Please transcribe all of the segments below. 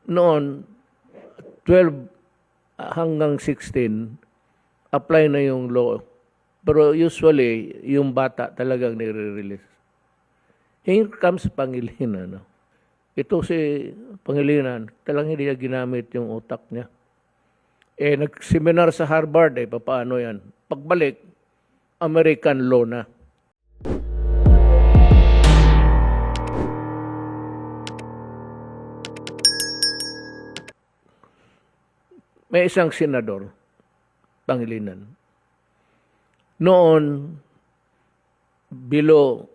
noon, 12 hanggang 16, apply na yung law. Pero usually, yung bata talagang nire-release. Here comes Pangilinan. No? Ito si Pangilinan, talagang hindi niya ginamit yung utak niya. Nag-seminar sa Harvard, paano yan? Pagbalik, American law na. May isang senador, Pangilinan. Noon, below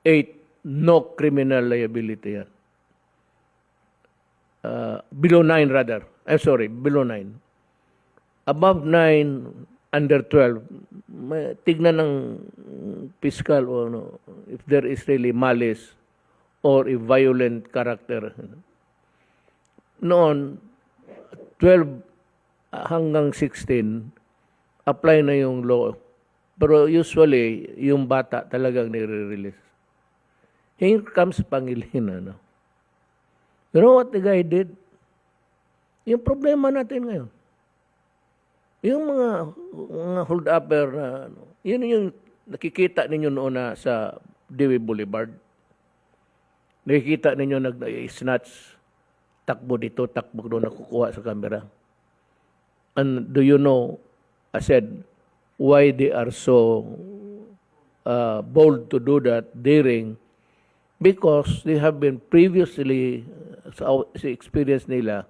8, no criminal liability yan. Below 9 rather. I'm sorry, below 9. Above 9, under 12, tignan ng fiscal o if there is really malice or a violent character. Noon, 12 hanggang 16, apply na yung law. Pero usually, yung bata talagang nire-release. Here comes Pangilinan. No? You know what the guy did? Yung problema natin ngayon. Yung mga hold-upper na, yun yung nakikita ninyo noon na sa Dewey Boulevard. Nakikita ninyo nag-snatch, takbo dito, takbo doon, nakukuha sa camera. And do you know, I said, why they are so bold to do that, daring? Because they have been previously, sa experience nila,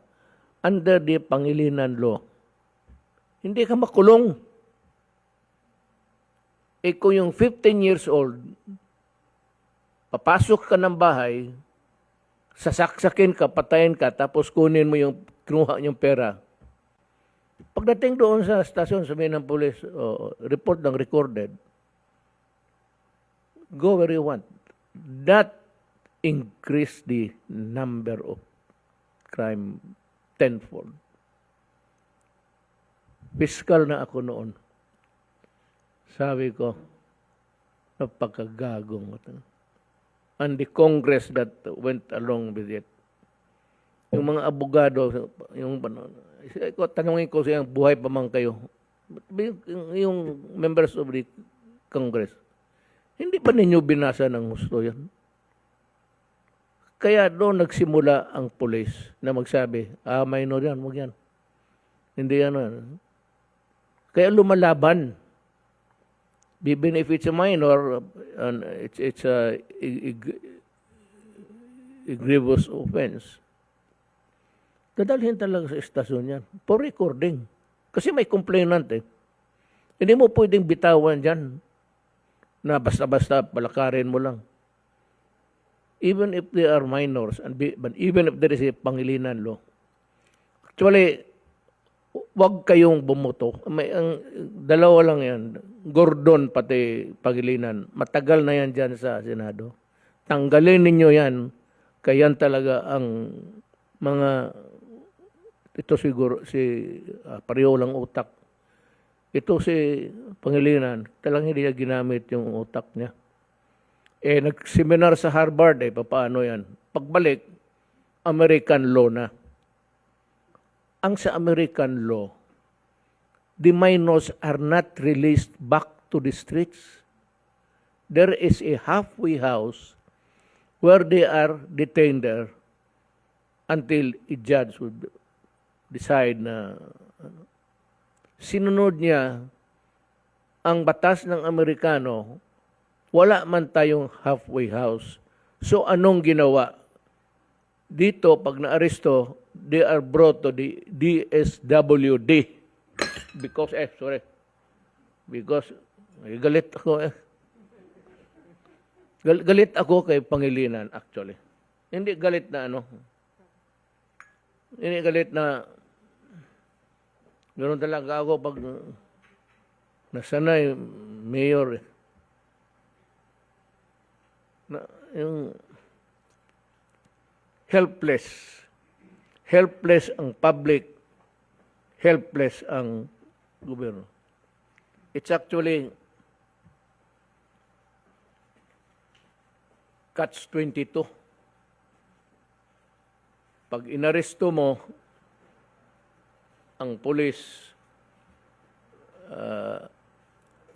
under the Pangilinan law. Hindi ka makulong. Kung yung 15 years old, papasok ka ng bahay, sasaksakin ka, patayin ka, tapos kunin mo yung kinuha niyong pera. Pagdating doon sa stasyon, sabihin ng police, report ng recorded, go where you want. That increase the number of crime tenfold. Fiscal na ako noon. Sabi ko, napakagagong. And the Congress that went along with it. Yung mga abogado, tanungin ko siya, buhay pa man kayo. Yung members of the Congress, hindi pa ninyo binasa ng gusto yan? Kaya doon nagsimula ang police na magsabi, minor yan, huwag yan. Hindi yan. Kaya lumalaban. Even if it's a minor, and it's a grievous offense, dadalhin talaga sa estasyon yan for recording. Kasi may complainant Hindi mo pwedeng bitawan dyan na basta-basta palakarin mo lang. Even if they are minors, but even if there is a Pangilinan law. Actually, wag kayong bumoto. Ang dalawa lang yan. Gordon pati Pangilinan. Matagal na yan dyan sa Senado. Tanggalin ninyo yan. Kaya talaga ang mga ito siguro pareho lang utak. Ito si Pangilinan, talagang hindi niya ginamit yung utak niya. Nag-seminar sa Harvard, paano yan? Pagbalik, American law na. Ang sa American law, the minors are not released back to the streets. There is a halfway house where they are detained there until a judge would decide na sinunod niya ang batas ng Amerikano, wala man tayong halfway house. So anong ginawa? Dito, pag naaresto, they are brought to the DSWD. Because, galit ako Galit ako kay Pangilinan, actually. Hindi galit na Hindi galit na ganoon talaga ako pag nasanay, mayor. Yung helpless. Helpless ang public. Helpless ang gobyerno. It's actually catch-22. Pag inaresto mo, ang pulis,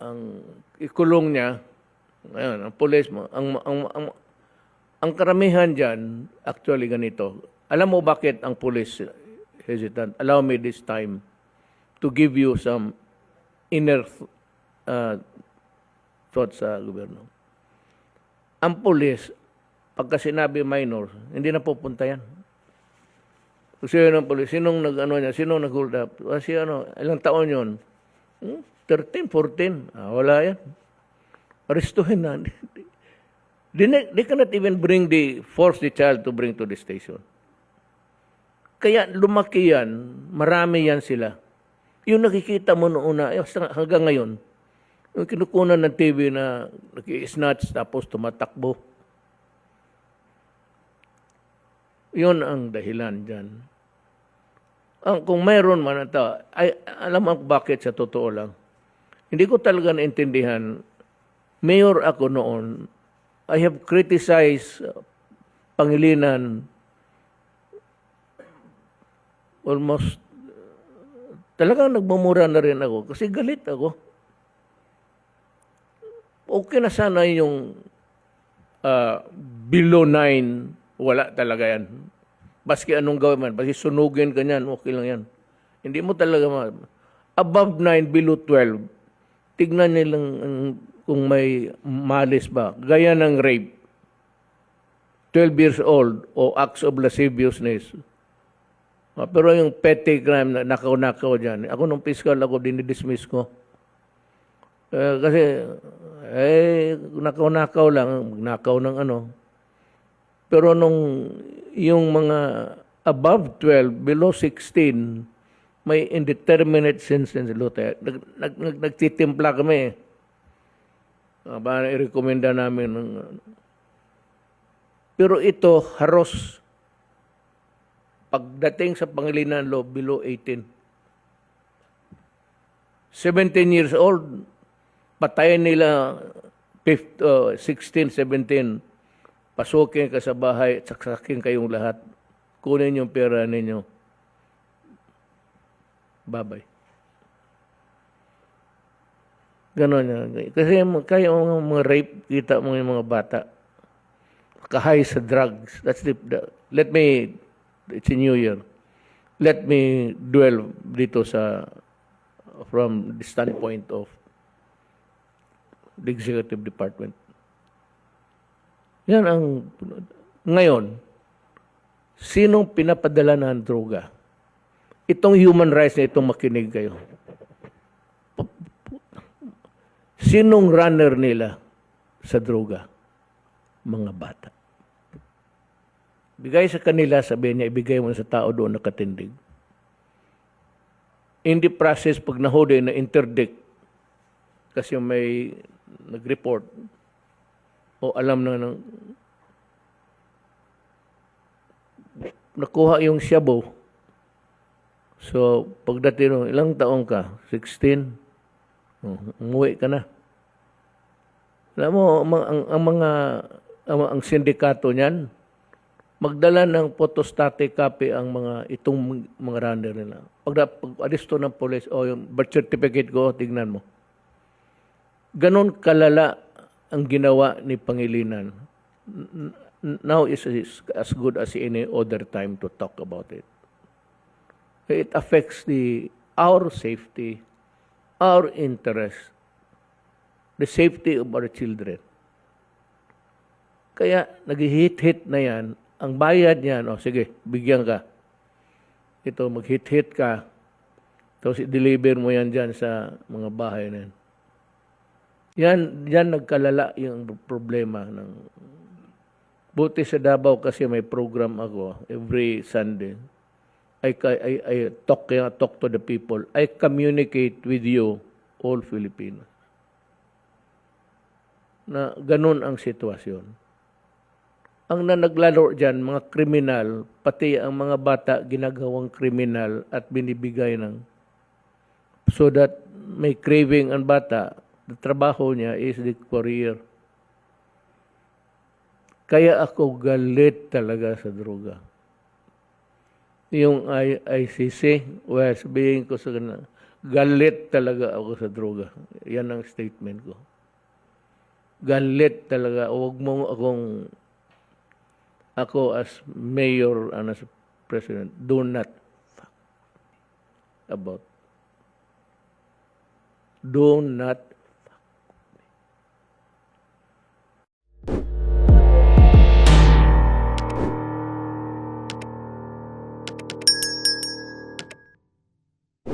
ang ikulong niya, ngayon, ang pulis mo, ang karamihan dyan, actually ganito. Alam mo bakit ang pulis hesitant? Allow me this time to give you some inner thoughts sa gobyerno. Ang pulis, pagka sinabi minor, hindi na pupunta yan. Kasi yun ang pulis, sinong nag-hold up? Kasi ilang taon yun? 13, 14. Wala yan. Arestuhin na. They cannot even force the child to bring to the station. Kaya lumaki yan, marami yan sila. Yung nakikita mo noon na, hanggang ngayon, yung kinukunan ng TV na naki-snatch tapos tumatakbo. Yun ang dahilan dyan. Kung mayroon man ito, alam mo bakit sa totoo lang. Hindi ko talaga naintindihan. Mayor ako noon, I have criticized Pangilinan almost, talagang nagmumura na rin ako kasi galit ako. Okay na sana yung below 9, wala talaga yan. Baski anong gawin man, baski sunugin ka niyan, okay lang yan. Hindi mo talaga above 9, below 12, tignan nilang kung may malis ba. Gaya ng rape, 12 years old o acts of lasciviousness. Pero yung petty crime na nakaw-nakaw dyan, ako nung fiscal ako, dinidismiss ko. Kasi, nakaw-nakaw lang, magnakaw ng Pero nung yung mga above 12, below 16, may indeterminate sentence. Nagtitimpla kami. Para i-recommenda namin. Pero ito, haros. Pagdating sa Pangilinan Law, below 18. 17 years old, patayin nila 16, 17. Pasukin ka sa bahay at saksakin kayong lahat. Kunin yung pera ninyo. Babay. Ganon yan. Kasi kaya mga rape, kita mo yung mga bata. Kahay sa drugs. It's a new year. Let me dwell dito from the standpoint of the executive department. Yan ang, ngayon, sinong pinapadala ng droga? Itong human rights na itong makinig kayo. Sinong runner nila sa droga? Mga bata. Bigay sa kanila, sabihin niya, ibigay mo sa tao doon nakatindig. In the process, pag nahuli na interdict, kasi may nag-report, o alam na nakuha yung shabu. So, pagdating ilang taong ka? 16? Umuwi ka na. Alam mo, ang sindikato niyan, magdala ng photostatic copy ang itong mga runner nila. Pag-aristo ng police, yung birth certificate ko, tignan mo. Ganon kalala ang ginawa ni Pangilinan. Now is as good as any other time to talk about it. It affects our safety, our interest, the safety of our children. Kaya nag-hit-hit na yan. Ang bayad niyan, sige, bigyan ka. Ito, mag-hit-hit ka. Tapos i-deliver mo yan dyan sa mga bahay na yan. Yan nagkalala yung problema ng buti sa Davao kasi may program ako every Sunday. I talk to the people. I communicate with you, all Filipinos. Na ganun ang sitwasyon. Ang nanaglaro dyan, mga kriminal, pati ang mga bata ginagawang kriminal at binibigay so that may craving ang bata. The trabaho niya is the career. Kaya ako galit talaga sa droga. yung ICC, well, sabihin ko sa kanila, galit talaga ako sa droga. Yan ang statement ko. Galit talaga. Huwag mo ako as mayor and as president, do not fuck about. Do not